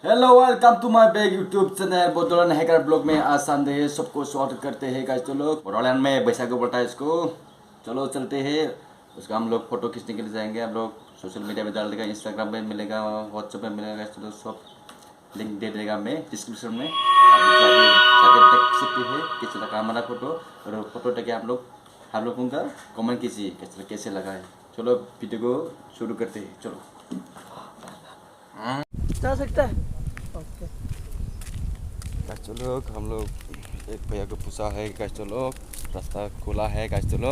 Hello welcome to my bag YouTube channel Bodoland hacker blog में आज Sunday सबको स्वागत करते हैं गाइस। चलो बोडोलैंड में बैसाखी बोलता है इसको। चलो चलते हैं, उसका हम लोग फोटो खींचने के लिए जाएंगे। हम लोग सोशल मीडिया में डाल देगा, इंस्टाग्राम पे मिलेगा, व्हाट्सएप पे मिलेगा। चलो सब लिंक दे देगा मैं डिस्क्रिप्शन में, जाके देख सकते हैं कैसे लगा हमारा फोटो। और फोटो देखे आप लोगों का कमेंट कीजिए कैसे लगा है। चलो वीडियो को शुरू करते हैं। चलो जा सकता है। ओके चलो हम लोग एक भैया को पूछा है गाइस। चलो रास्ता खुला है गाइस। चलो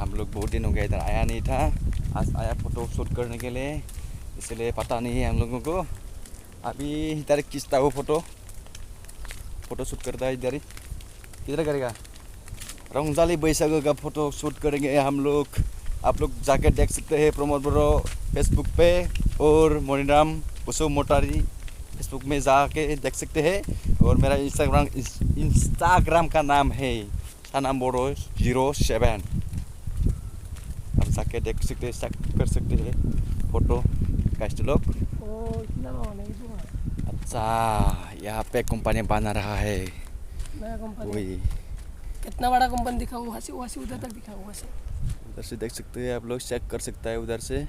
हम लोग बहुत दिन हो गया इधर आया नहीं था, आज आया फोटो शूट करने के लिए, इसलिए पता नहीं है हम लोगों को। अभी इधर खींचता हूँ फोटो शूट करता है इधर ही। किधर करेगा रंगजाली बैसाखी का फोटो शूट करेंगे हम लोग। आप लोग जाके देख सकते हैं प्रमोद ब्रो फेसबुक पे, और मोनीराम उसो मोटारी फेसबुक में जाके देख सकते हैं। और मेरा इंस्टाग्राम का नाम है सनाम बोरो 07। आप जाके देख सकते हैं, चेक कर सकते हैं फोटो गाइस लोग। अच्छा यहाँ पे कंपनी बना रहा है नया कंपनी। वही कितना बड़ा कंपनी दिखा, वहाँ से उधर तक दिखा, वहाँ से उधर से देख सकते हैं आप लोग, चेक कर सकता है उधर से।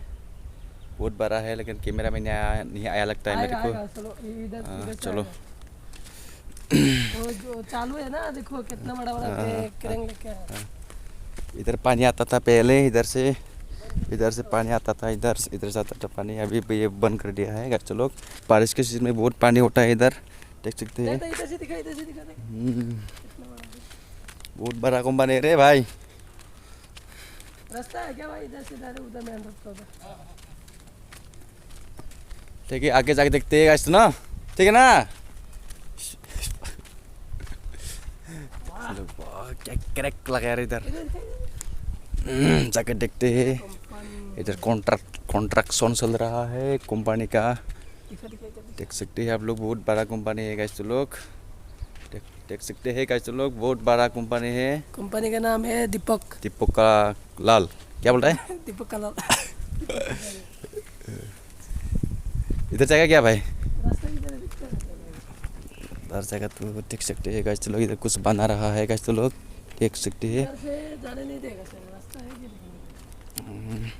बहुत बड़ा है लेकिन कैमरा में नहीं आया लगता है मेरे को। चलो इधर चलो वो जो चालू है ना, देखो कितना बड़ा बड़ा क्रेन लेके आया। इधर पानी आता था पहले, इधर से पानी आता था, इधर से आता था पानी। अभी ये बंद कर दिया है। चलो बारिश के सीजन में बहुत पानी होता है इधर, देख सकते हैं। इधर से दिखा बहुत बड़ा कंपनी है रे भाई। रास्ता है क्या भाई? इधर से डायरेक्ट उधर मेन रास्ता होगा। ठीक है आगे जाके देखते हैं गाइस ना, ठीक है ना। चलो क्या क्रैक लगा यार इधर। जाके देखते हैं। इधर कॉन्ट्रैक्शन चल रहा है कंपनी का, देख सकते हैं आप लोग। बहुत बड़ा कंपनी है गाइस लोग, देख सकते हैं गाइस लोग। बहुत बड़ा कंपनी है। कंपनी का नाम है दीपक का लाल, क्या बोल रहा है? दीपक का लाल। इधर जाएगा क्या भाई? रास्ता इधर दिखता है। इधर जाएगा तो देख सकते हैं गाइस लोग। इधर कुछ बना रहा है गाइस लोग, देख सकते हैं। इधर से जाने नहीं देगा सर, रास्ता है कि नहीं?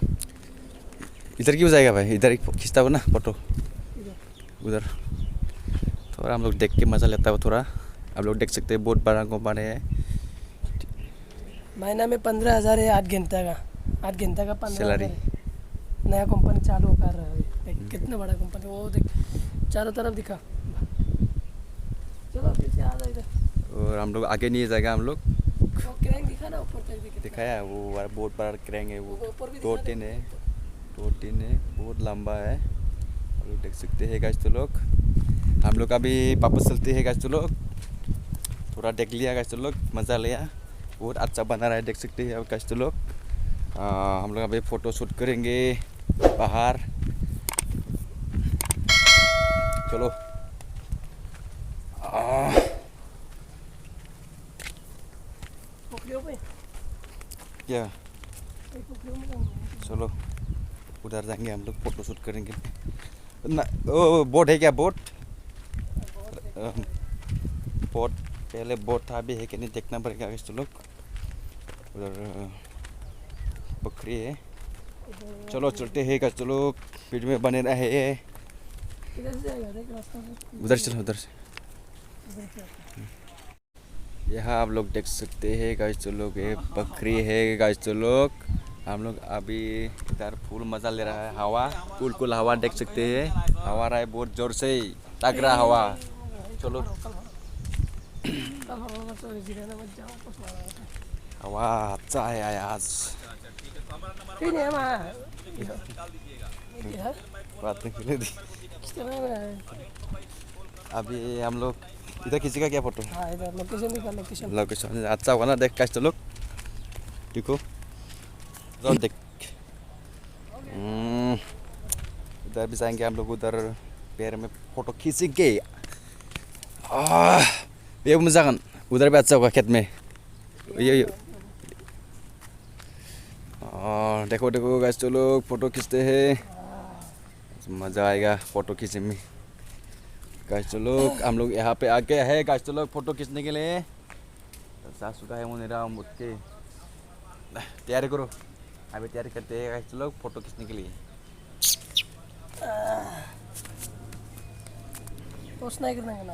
इधर क्यों जाएगा भाई? इधर खींचता हो ना फोटो, इधर उधर थोड़ा हम लोग देख के मज़ा लेता हो थोड़ा। आप लोग देख सकते हैं बहुत बड़ा कंपनी है। महीना में 15,000 है, 8 घंटा का 15,000 सैलरी। है। नया कंपनी चालू कर रहा है। देख कितना बड़ा कंपनी, वो देख चारों तरफ दिखा। चलो पीछे आ जा इधर। और हम लोग आगे नहीं जाएगा हम लोग। वो क्रेन दिखा ना ऊपर तक दिखा। दिखाया वो बहुत बड़ा क्रेंग है, वो ऊपर भी 2-3 है, 2-3 है, बहुत लंबा है। आप लोग देख सकते हैं गाइस तो लोग। हम लोग अभी वापस चलते हैं गाइस तो लोग। थोड़ा देख लिया गाइस तो लोग, मज़ा लिया, बहुत अच्छा बना रहा है, देख सकते हैं गाइस तो लोग। हम लोग अभी फ़ोटो शूट करेंगे बाहर। चलो पोखरियों पे क्या पोखरियों में चलो उधर जाएंगे हम लोग, फ़ोटो शूट करेंगे ना। ओ बोट है क्या? बोट पहले बोट था, अभी है कि नहीं देखना पड़ेगा गाइस तो लोग। उधर बकरी है। चलो चलते हैं गाइस चलो, वीडियो में बने रहे। इधर से जाएगा, देख रास्ता से उधर चलो, उधर से। इधर से आता है। यहाँ आप लोग देख सकते हैं गाइस तो लोग, ये बकरी है गाइस तो लोग। हम लोग अभी इधर फुल मज़ा ले रहा है, हवा कुल हवा देख सकते हैं। हवा रहा है बहुत ज़ोर से, तगड़ा हवा। चलो हवा अच्छा है आज। ini ya mah बात नहीं करने दी। अभी हम लोग इधर किसी का क्या फोटो? हाँ इधर लोकेशन दिखा, लोकेशन लोकेशन अच्छा होगा ना, देख गाइस तो लोग। देखो इधर देख। उधर भी जाएंगे हम लोग, उधर पैर में फोटो खींचेंगे। ये मजा उधर भी अच्छा होगा खेत में। ये देखो देखो गाइस तो लोग फोटो खींचते हैं, मज़ा आएगा फोटो खींचने में। गाइस तो लोग हम लोग यहाँ पे आ गए हैं गाइस तो लोग फोटो खींचने के लिए। तो सासू का है वो मेरा उठ के तैयारी करो, अभी तैयारी करते हैं गाइस तो लोग फोटो खींचने के लिए। पोस्ट नहीं करना है ना।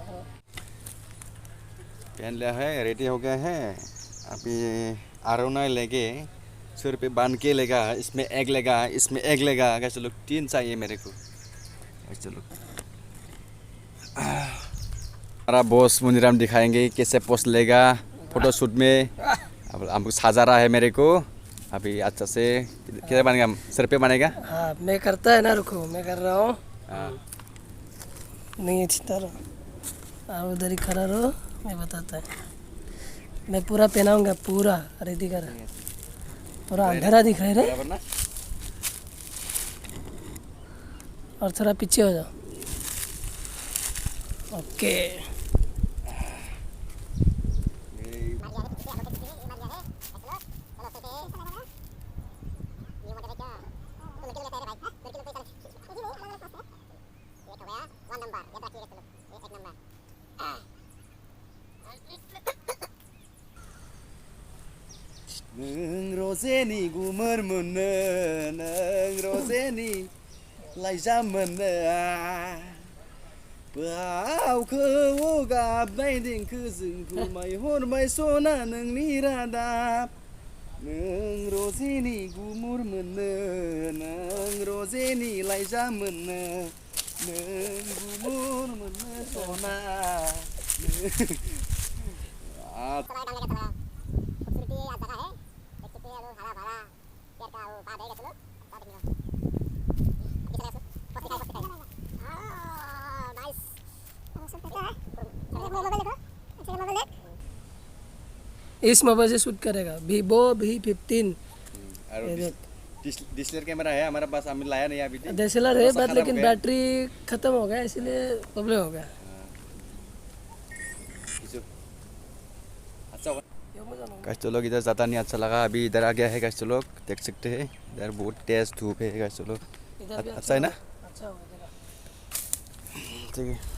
पहन लिया है, रेडी हो गया है। अभी आरोना लेके सिर पे बांध के लेगा, इसमें एग लेगा, इसमें एग लेगा गाइस तो लोग। 3 चाहिए मेरे को गाइस तो लोग। हमारा बॉस मुनीराम दिखाएंगे कैसे पोस्ट लेगा फोटो शूट में। अब हमको साजा रहा है मेरे को अभी अच्छा से। कैसे बनेगा, सिर पे बनेगा? हाँ मैं करता है ना, रुको मैं कर रहा हूँ। हाँ नहीं अच्छी तरह आप उधर ही खड़ा रहो, मैं बताता है। मैं पूरा पहनाऊंगा, पूरा रेडी कर। थोड़ा अंधेरा दिख रहा है रे, बराबर ना? और थोड़ा पीछे हो जाओ। ओके नों रजेनि गुमोर मोनो, नों रजेनि लाइजा मोनो, बावखौ गाबनाय देंखोजों फोरमायहरबाय सना नोंनि रादाब। नों रजेनि गुमुर मोनो, नों रजेनि लाइजा मोनो, नों गुमुर मोनो सना। इस मोबाइल से शूट करेगा, वीवो V15। डिस्प्ले कैमरा है हमारे पास, हमें लाया नहीं अभी। DSLR है बट लेकिन बैटरी खत्म हो गया, इसलिए प्रॉब्लम हो गया। अच्छा गाइस तो लोग इधर ज़्यादा नहीं अच्छा लगा, अभी इधर आ गया है गाइस तो लोग। देख सकते हैं इधर बहुत तेज धूप है गाइस तो लोग। अच्छा है ना? अच्छा हो गया। ठीक है।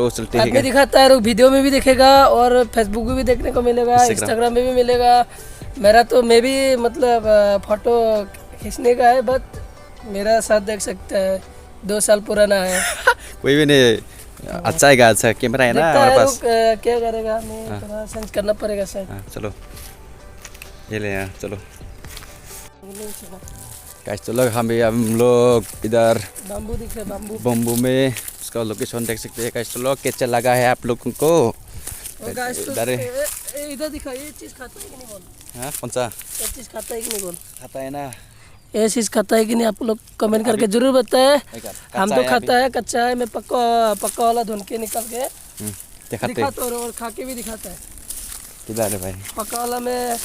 चलो चलते बाद में हैं। दिखाता है, वीडियो में भी दिखेगा और फेसबुक में भी देखने को मिलेगा, इंस्टाग्राम में भी मिलेगा। मेरा तो मैं भी मतलब फोटो खींचने का है, बट मेरा साथ देख सकता है 2 साल पुराना है। कोई भी नहीं, अच्छा है, अच्छा कैमरा है ना देखता हमारे है, पास। रुक क्या करेगा, मैं थोड़ा सेंस करना पड़ेगा शायद। हाँ चलो ये ले यहाँ चलो गाइस, चलो हम लोग इधर बाम्बू दिख रहा है, बाम्बू। बम्बू में उसका लोकेशन देख सकते हैं गाइस। चलो कैसे लगा है आप लोगों को? और गाइस तो इधर इधर दिखा, ये चीज खाता है कि नहीं बोल? हाँ कौन सा ये चीज खाता है कि नहीं बोल? खाता है ना? ये चीज खाता है कि नहीं, आप लोग कमेंट करके जरूर बताएं। हम तो है खाता है, कच्चा है। मैं पक्का वाला धुन के निकल के दिखाते दिखाता हूँ और खा के भी दिखाता है। किधर है भाई? पक्का वाला में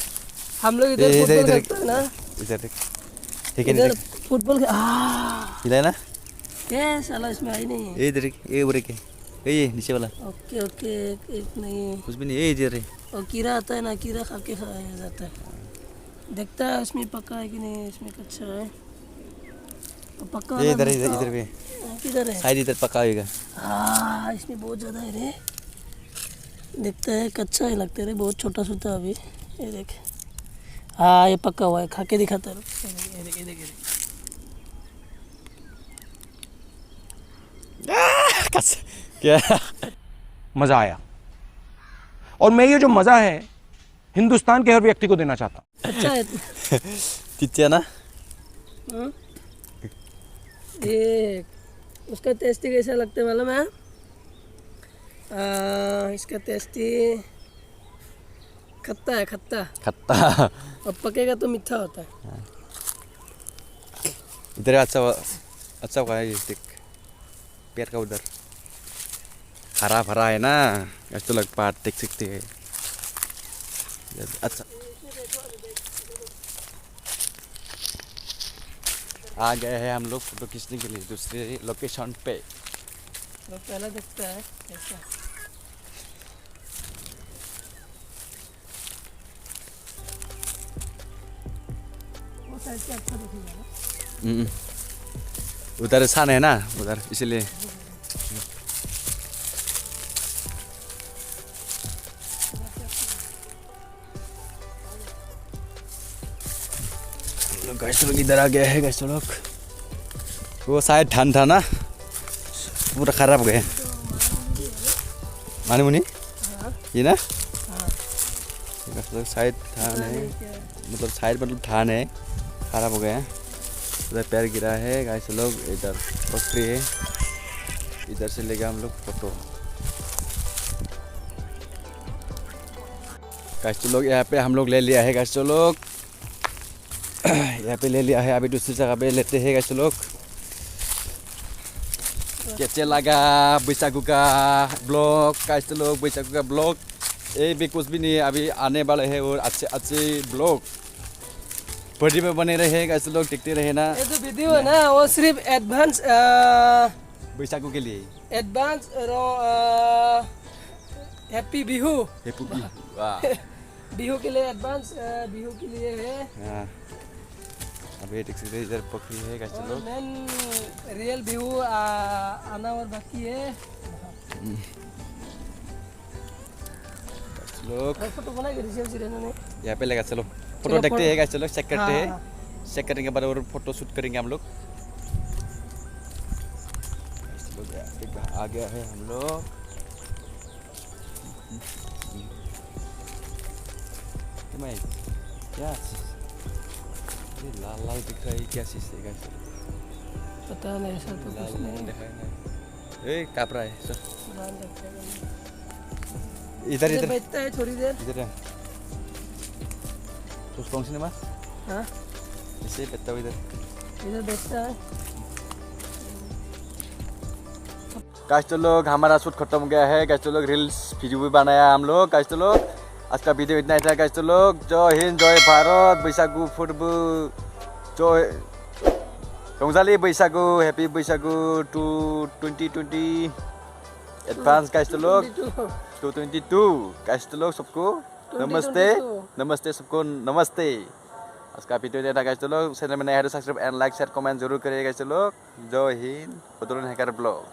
हम लोग इधर इधर फुटबॉल इधर खेलते हैं ना, इधर ठीक है इधर इधर फुटबॉल इधर ना, ये साला इसमें आई नहीं है। ये इधर ये ऊपर के ये नीचे वाला ओके ओके, एक नहीं। कुछ भी नहीं, ये इधर है। और कीड़ा आता है ना, कीड़ा खा के खाया जाता है। देखता है इसमें पक्का है कि नहीं, इसमें कच्चा है। और पक्का ये वाला इधर भी किधर है? शायद इधर पका होगा। हाँ, इसमें बहुत ज़्यादा है रे। देखता है कच्चा है लगता है रे, बहुत छोटा छोटा अभी। ये देख, हाँ ये पक्का हुआ है, खा के दिखाता है। ये देख, ये देख, ये देख। क्या मज़ा आया, और मैं ये जो मज़ा है हिंदुस्तान के हर व्यक्ति को देना चाहता हूँ। अच्छा है। चिच्चा ना? हाँ? ये उसका टेस्टी कैसा लगता है मालूम है? इसका टेस्टी खट्टा है, खट्टा। खट्टा और पकेगा तो मीठा होता है। इधर अच्छा हुआ है, ये देख पेड़ का उधर हरा भरा है ना, ऐसा लग पात देख सकते हैं। अच्छा आ गए हैं हम लोग फोटो खींचने के लिए दूसरे लोकेशन पे। तो पहला देखता है कैसा। वो साइड से अच्छा दिखेगा ना। उधर सन है ना उधर, इसलिए गाइस लोग इधर आ गए हैं गाइस लोग। वो शायद धान था ना, पूरा खराब हो गए। माने मुनी ये ना गाइस लोग, शायद धान है, मतलब शायद मतलब धान है, खराब हो गए हैं। उधर पैर गिरा है गाइस लोग। इधर पटरी है, इधर से लेगा हम लोग फोटो। गाइस लोग यहाँ पे हम लोग ले लिया है गाइस लोग, यहाँ पे ले लिया है। अभी दूसरी जगह पे लेते हैं गाइस लोग। कैसे लगा बैसागु का ब्लॉग गाइस लोग? बैसागु का ब्लॉग ये भी कुछ भी नहीं है, अभी आने वाले हैं और अच्छे अच्छे ब्लॉग बॉडी में बने रहे गाइस लोग, देखते रहे ना। ये जो वीडियो है ना, वो सिर्फ एडवांस बैसागु के लिए, एडवांस हैप्पी बिहू, वाह बिहू के लिए एडवांस बिहू के लिए है। हाँ अभी देख सकते हैं इधर पकड़ी है गाइस और लोग। मेन रियल बिहू आना और बाकी है। गाइस लोग फोटो बना के रिसीव सिरेना ने यहाँ पे लगा, चलो फोटो चलो, देखते हैं गाइस लोग, चेक करते हाँ, हैं। चेक करने के बाद और फोटो शूट करेंगे हम लोग। गाइस लोग यहाँ पे आ गया है हम लोग। क्या ये लाल लाल दिख रहा है, क्या चीज़ है गाइस? पता नहीं, ऐसा तो लाल कुछ लाल नहीं। दिखाई नहीं, ए कापरा है सर। ध्यान रखिएगा। इधर इधर बैठता है थोड़ी देर। इधर है तो कौन सी नंबर हाँ, ऐसे बैठता हूँ इधर। इधर बैठता है। गाइस लोग हमारा शूट खत्म हो गया है गाइस लोग, रील्स वीडियो भी बनाया हम लोग गाइस लोग। आज का वीडियो इतना ही था गाइस लोग। जय हिंद, जय भारत, बैसागु फोर्बो, जय रंजाली बैसागु, हैप्पी बैसागु 2020 एडवांस गाइस लोग 2022 गाइस लोग सबको नमस्ते, नमस्ते सबको नमस्ते। आज का वीडियो इतना था गाइस लोग। चैनल में नया है तो subscribe and like share comment जरूर करिएगा गाइस लोग। जय हिंद, बदरुन हैकर ब्लॉग।